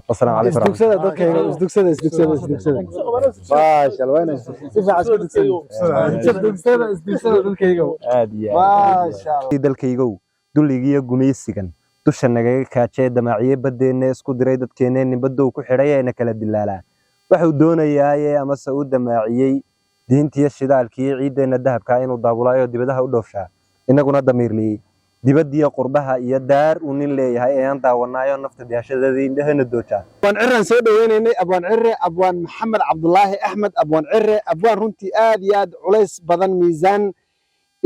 والسلام عليكم ورحمة الله. اسدوكسدا ما شاء الله وين اسدوكسدا dadkayga ما شاء الله dalkayga dulligiyo gumaysigan dusha nagaga kaajay damaaciye badeena isku diray dadkeeneen badda ku xidhay ee kala dilaalaa wuxuu doonayaa ama sa u damaaciyay diintiya shidaalkii ciideena dahabka inuu daabulayo dibadaha u dhoofshaa inaguna damiirliyay dibadiya qurbaha iyo daar uu nin leeyahay ee aan daawanayo nafta diyaashadeedii indhahana doojaa abwaan cirran soo dhaweynaynay abwaan cirre abwaan maxamed cabdullaahi axmed abwaan cirre abwaan runtii aad iyo aad culays badan miisaan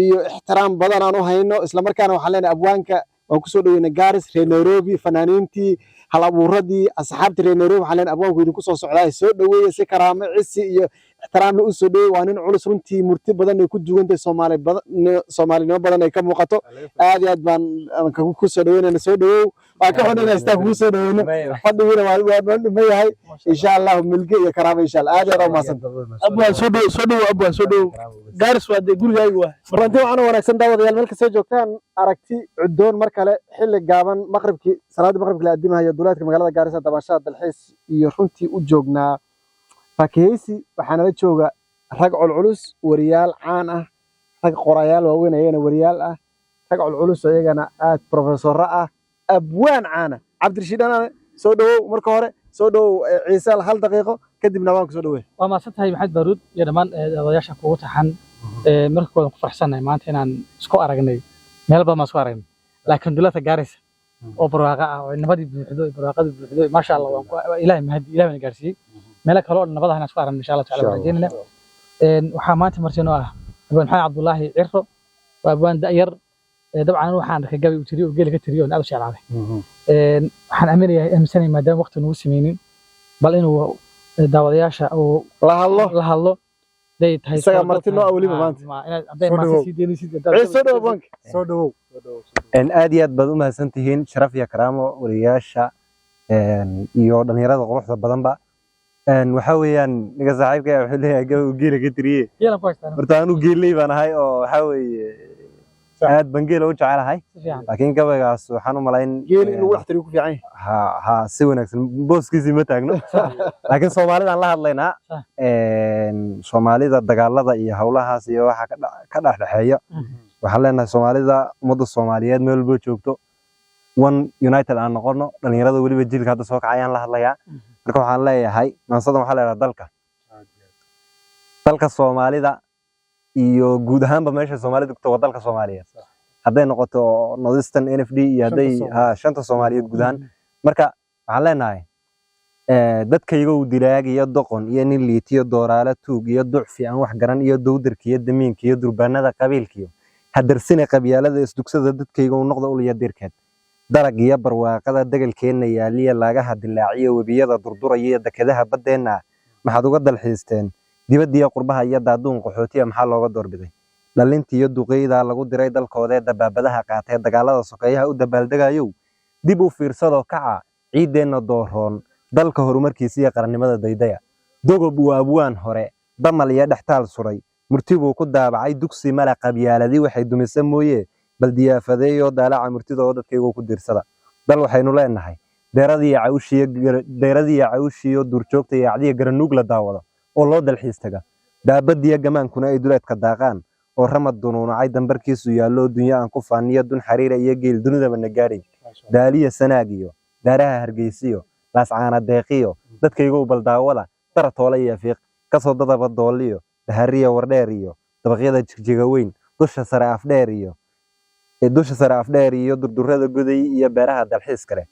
iyo ixtiraam badan aan u hayno isla markaana waxaan leenahay abwaanka waan ku soo dhaweynay Gaaris reer Nairobi fanaaniintii hal abuuradii asxaabtii reer Nairobi waxaan leenahay abwaanku idinku soo socdaa soo dhaweeyay si karaamo cisi iyo ixtiraam u soo dhaweeyay waa nin culus runtii murti badan ay ku duugantay Soomaalnimo badan ay ka muuqato aad iyo aad baan ku soo dhaweynayna soo dhaweeyo waa ka xunayna istaa ku soo dhaweeyno fadhigiina waa dhimayahay insha Allah milki iyo karaamo insha Allah aad iyo aad u maasan abwaan soo dhaweeyo Gaaris waa gurigayga waa runtii waxaan wanaagsan daawadayaal meel ka soo joogtaan aragti cudoon mar kale xilli gaaban maqribkii salaada maqribkii la adimayo duleedka magaalada Gaaris dabashada dalxiis iyo runtii u joognaa fakeysi waxaana la jooga rag culculus wariyaal caan ah rag qorayaal waaweyn ayagana wariyaal ah rag culculus ayagana aad professor ah abwaan caan ah Cabdirashiid Anane soo dhawow marka hore soo dhawow Ciise hal daqiiqo kadibna waan ku soo dhaweey waa maasantahay Maxamed Baruud iyo dhamaan odayaasha kugu taxan marka kooda ku farxsanahay maanta inaan isku aragnay meel badan ma isku aragnay laakiin duleedka Gaaris oo barwaaqo ah oo nabadii buuxdo barwaaqada buuxdo ma sha Allah waan ilaahay mahad ilaahay gaarsiiyay meel kale oo nabad ah isku aragnay insha Allah taala wajeenina waxa maanta martino ah abaan Maxamed Cabdullaahi Cirro waa abaan da'yar dabcan waxaan arkay gabi u tiriyo geel ka tiriyo aad u jeclaaday waxaan aaminay maadaama waqti nagu sameeynin bal inuu daawadayaasha oo la hadlo day tahay isaga martino awliba maanta aday maanta si deelisid soo dhawow bank soo dhawow aad iyo aad baad u mahadsantihiin sharaf iyo karaamo wariyaasha iyo dhalinyarada quruxda badanba waxa weeyaan niga saaxiibka wuxuu leeyahay gabi geela ka tiriye horta aanu geelay baan ahay oo waxa weeye aad bangeela u jecelahay laakiin gabaygaas waxaan u malayn geel inuu wax tiri ku fiican ha si wanaagsan booskiisii ma taagno laakiin Soomaalida aan la hadlaynaa Soomaalida dagaalada iyo hawlahaas iyo waxa ka dhaxdhaxeeya waxaan leenahay Soomaalida ummadda Soomaaliyeed meel walba joogto one united aan noqono dhalinyarada waliba jilka hadda soo kacayaan la hadlayaa marka waxaan leeyahay mansadan waxa la yiraahdaa dalka Soomaalida iyo guud ahaanba meesha Soomaalida ku tahay dalka Soomaaliyeed haday noqoto Northeastern NFD iyo haday shanta Soomaaliyeed guud ahaan marka waxaan leenahay dadkayga uu dilaag iyo doqon iyo nin liitiyo dooraala tuug iyo ducfi aan wax garan iyo dowdarka iyo damiinka iyo durbaanada qabiilkiyo hadarsina qabyaalada isdugsada dadkayga uu noqdo ul iyo dirkeed darag iyo barwaaqada dagalkeena yaaliya laagaha dilaaciyo wabiyada durduraya dekadaha badeena maxaad uga dalxiisteen dibadda qurbaha iyo daaduun qaxootiga maxaa looga doorbiday dhalintii iyo duqeyda lagu diray dalkooda dabaabadaha qaatay dagaalada sokeeyaha u dabaaldagayo dib u fiirsado kaca ciideena dooroon dalka horumarkiisa iyo qarannimada daydaya dogob waa abwaan hore damal iyo dhaxtaal suray murtigu ku daabacay dugsi mala qabyaaladii waxay dumisay mooyee bal diyaafadeeyo daalaca murtida oo dadkaygu ku diirsada dal waxaynu leenahay deeradii cawshiyo durjoogta iyo acdiga garanuug la daawado oo loo dalxiis taga daabadiya gamaankuna ay duleedka daaqaan oo ramad dunuunacay dambarkiisu yaallo dunya aan ku faaniyo dun xariira iyo geel dunidaba na gaadhay daaliya sanaag iyo daaraha hargeysiyo laascaana deeqiyo dadkaygu bal daawada daratoole iyo fiiq kasoo dadaba dooliyo dahariya wardheer iyo dabaqyada jigjiga weyn dusha sare afdheer iyo durdurada guday iyo beeraha dalxiis kale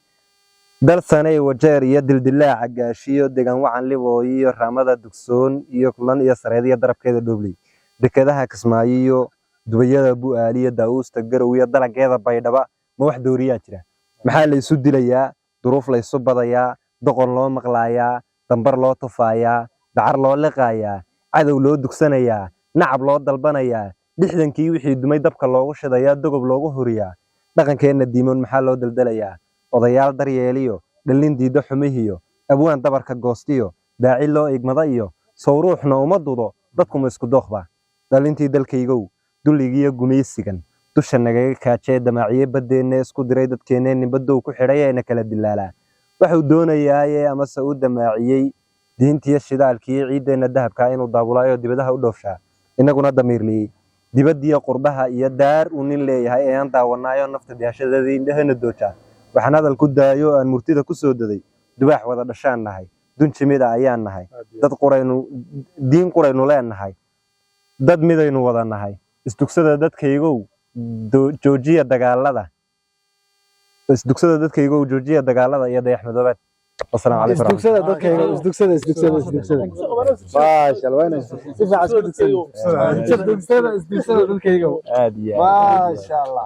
dal sanay wajeer iyo dildilaaca gaashiyo degan wacan libo iyo raamada dugsoon iyo kulan iyo sareediya darabkeeda dhobley dekadaha Kismaayo iyo dubayada Bu'aaliya Daawusta Garow iyo dalageeda Baydhaba ma wax dooriyaa jira maxaa la isu dilayaa duruuf la isu badayaa doqon loo maqlaayaa dambar loo tufaayaa dacar loo liqaayaa cadow loo dugsanayaa nacab loo dalbanayaa dhixdankii wixii dumay dabka loogu shidayaa dogob loogu huriyaa dhaqankeena diimoon maxaa loo daldalayaa odayaal daryeeliyo dhalin diido xumihiyo abwaan dabarka goostiyo daaci loo igmada iyo sawruuxna uma dudo dadku ma isku dooqba dhalintii dalkaygow dulligiyo gumaysigan dusha nagaga kaajay damaaciye badeena isku diray dadkeeneen baddow ku xidhay ee kala dilaalaa wuxuu doonayaa ama se u damaaciyay diintiya shidaalkii ciideena dahabka inuu daabulayo dibadaha u dhoofshaa inaguna damiirliyay dibadiya qurbaha iyo daar uu nin leeyahay ee aan daawanayo nafta diyaashadeedii indhahana doojaa waxaan hadal ku daayo aan murtida ku soo daday dubaax wada dhashaan nahay dun jimida ayaan nahay dad diin quraynu leenahay dad midaynu wada nahay isdugsada dadkaygow joojiya dagaalada iyo dayaxmadoobaad والسلام عليكم isdugsada dadkayga isdugsada maasha Allah wayna si fiican isku dugsada dadkayga aad iyo maasha Allah